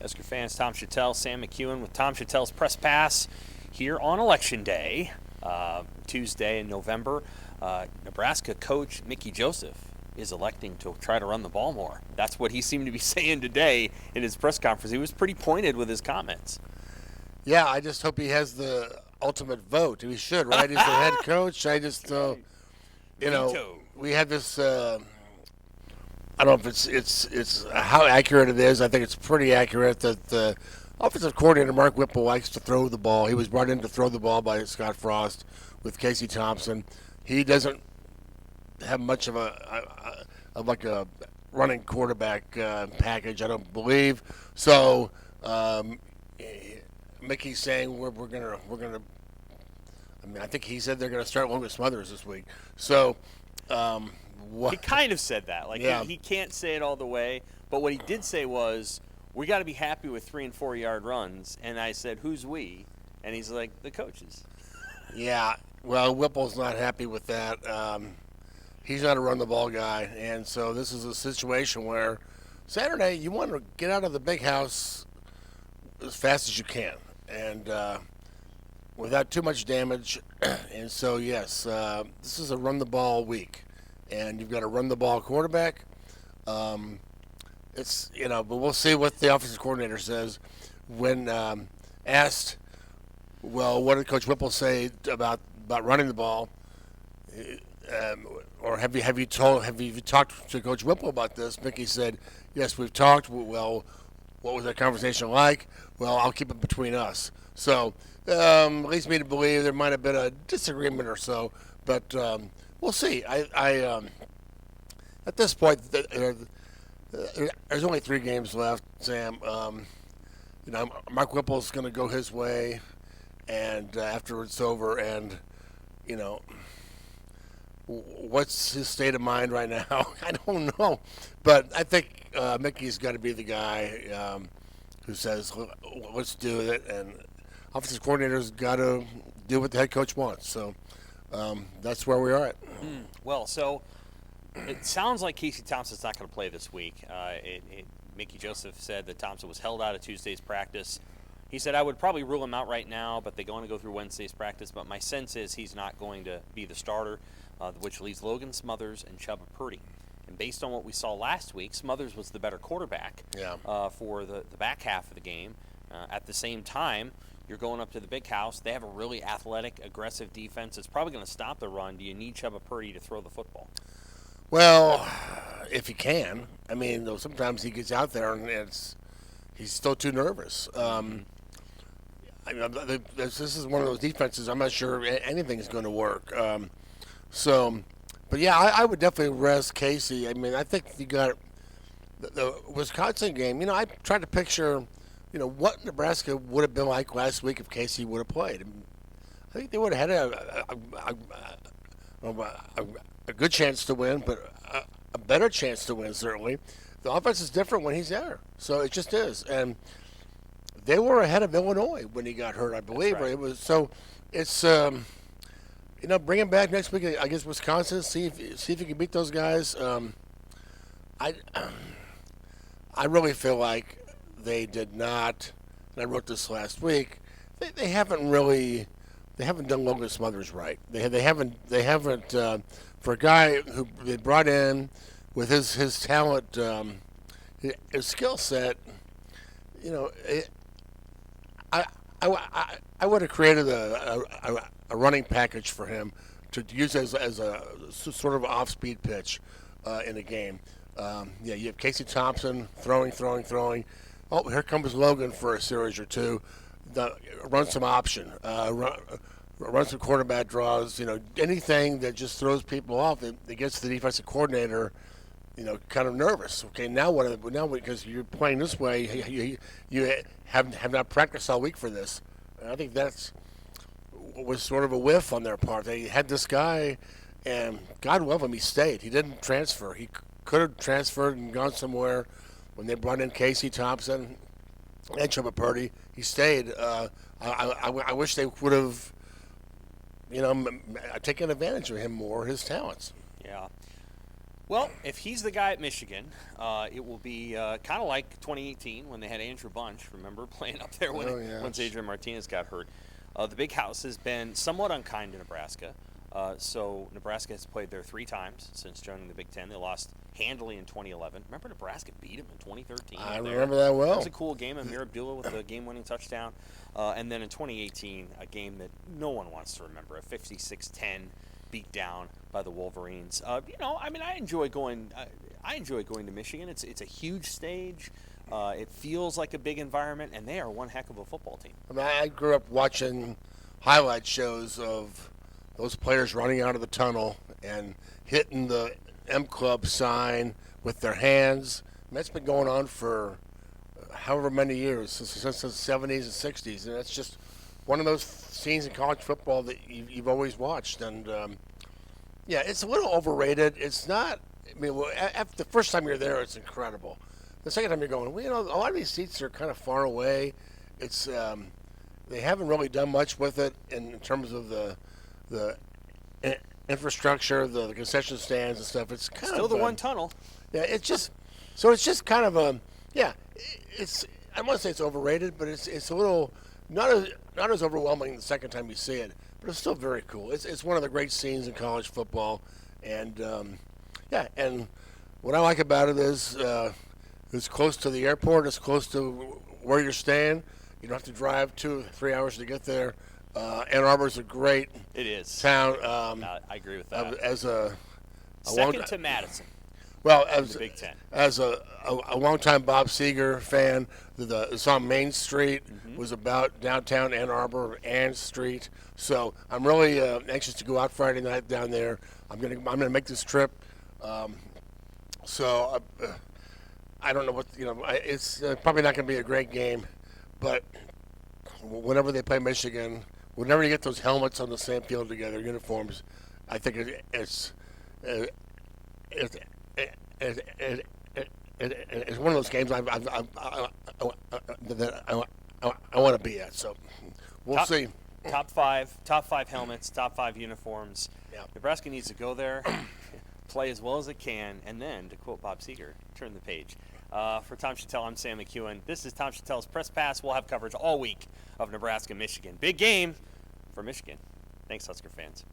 Husker fans, Tom Shatel, Sam McEwen with Tom Shatel's Press Pass here on Election Day, Tuesday in November. Nebraska coach Mickey Joseph is electing to try to run the ball more. That's what he seemed to be saying today in his press conference. He was pretty pointed with his comments. Yeah, I just hope he has the ultimate vote. He should, right? He's the head coach. I just, Veto. we had this. I don't know if it's how accurate it is. I think it's pretty accurate that the offensive coordinator Mark Whipple likes to throw the ball. He was brought in to throw the ball by Scott Frost with Casey Thompson. He doesn't have much of a running quarterback package, I don't believe. So Mickey's saying we're gonna. I mean, I think he said they're gonna start Logan Smothers this week. So. He kind of said that. He can't say it all the way, but what he did say was, we got to be happy with 3 and 4 yard runs. And I said, who's we? And he's like, the coaches. Yeah, well, Whipple's not happy with that. He's not a run the ball guy, and so this is a situation where Saturday you want to get out of the big house as fast as you can, and without too much damage. And so yes, this is a run the ball week. And you've got a run the ball quarterback. But we'll see what the offensive coordinator says when asked. Well, what did Coach Whipple say about running the ball? Or have you talked to Coach Whipple about this? Mickey said, yes, we've talked. Well, what was that conversation like? Well, I'll keep it between us. So leads me to believe there might have been a disagreement or so, but. We'll see. I at this point, there's only 3 games left, Sam. Mark Whipple's going to go his way, and after it's over, and what's his state of mind right now? I don't know, but I think Mickey's got to be the guy who says, "Let's do it," and offensive coordinator's got to do what the head coach wants. So. That's where we are at. Well, so it sounds like Casey Thompson's not going to play this week. Mickey Joseph said that Thompson was held out of Tuesday's practice. He said, I would probably rule him out right now, but they're going to go through Wednesday's practice. But my sense is he's not going to be the starter, which leaves Logan Smothers and Chuba Purdy. And based on what we saw last week, Smothers was the better quarterback for the back half of the game. At the same time, you're going up to the big house. They have a really athletic, aggressive defense. It's probably going to stop the run. Do you need Chuba Purdy to throw the football? Well, if he can. I mean, though sometimes he gets out there and he's still too nervous. This is one of those defenses. I'm not sure anything is going to work. But yeah, I would definitely rest Casey. I mean, I think you got the Wisconsin game. I tried to picture. What Nebraska would have been like last week if Casey would have played. I think they would have had a good chance to win, but a better chance to win, certainly. The offense is different when he's there, so it just is. And they were ahead of Illinois when he got hurt, I believe. Right. It was so. It's bring him back next week against Wisconsin. See if you can beat those guys. I really feel like. They did not, and I wrote this last week. They haven't done Logan Smothers right. They haven't for a guy who they brought in with his talent, his skill set. I would have created a running package for him to use as a sort of off-speed pitch in a game. You have Casey Thompson throwing. Oh, here comes Logan for a series or two. Run some option. Run some quarterback draws. Anything that just throws people off. That gets the defensive coordinator, kind of nervous. Okay, now what? Now because you're playing this way, you have not practiced all week for this. And I think was sort of a whiff on their part. They had this guy, and God love him, he stayed. He didn't transfer. He could have transferred and gone somewhere. When they brought in Casey Thompson and Chuba Purdy, he stayed. I wish they would have, taken advantage of him more, his talents. Yeah. Well, if he's the guy at Michigan, it will be kind of like 2018 when they had Andrew Bunch. Remember playing up there when Oh, yeah. once Adrian Martinez got hurt. The Big House has been somewhat unkind to Nebraska. So Nebraska has played there 3 times since joining the Big Ten. They lost handily in 2011. Remember Nebraska beat them in 2013? I up there? remember that well. That was a cool game. Amir Abdullah with the game-winning touchdown. And then in 2018, a game that no one wants to remember, a 56-10 beat down by the Wolverines. I mean, I enjoy going. I enjoy going to Michigan. It's a huge stage. It feels like a big environment, and they are one heck of a football team. I mean, I grew up watching highlight shows of those players running out of the tunnel and hitting the M Club sign with their hands. And that's been going on for however many years, since the 70s and 60s. And that's just one of those scenes in college football that you've always watched. And, yeah, it's a little overrated. It's not, I mean, after the first time you're there, it's incredible. The second time you're going, well, a lot of these seats are kind of far away. It's they haven't really done much with it in terms of the infrastructure, the concession stands and stuff. It's kind Still of the one tunnel. Yeah, it's just kind of a It's I wouldn't say it's overrated, but it's a little not as overwhelming the second time you see it, but it's still very cool. It's one of the great scenes in college football, and and what I like about it is it's close to the airport, it's close to where you're staying. You don't have to drive 2 or 3 hours to get there. Ann Arbor's a great It is. town. I agree with that. As a Second to Madison. Well, the Big Ten. as a longtime Bob Seger fan, the song Main Street was about downtown Ann Arbor, Ann Street. So I'm really anxious to go out Friday night down there. I'm gonna make this trip. I don't know what it's probably not gonna be a great game, but whenever they play Michigan, whenever you get those helmets on the same field together, uniforms, I think it's one of those games that I want to be at. So we'll see. Top five helmets, top 5 uniforms. Yeah. Nebraska needs to go there, play as well as it can, and then, to quote Bob Seger, turn the page. For Tom Shatel, I'm Sam McEwen. This is Tom Shatel's Press Pass. We'll have coverage all week of Nebraska-Michigan. Big game for Michigan. Thanks, Husker fans.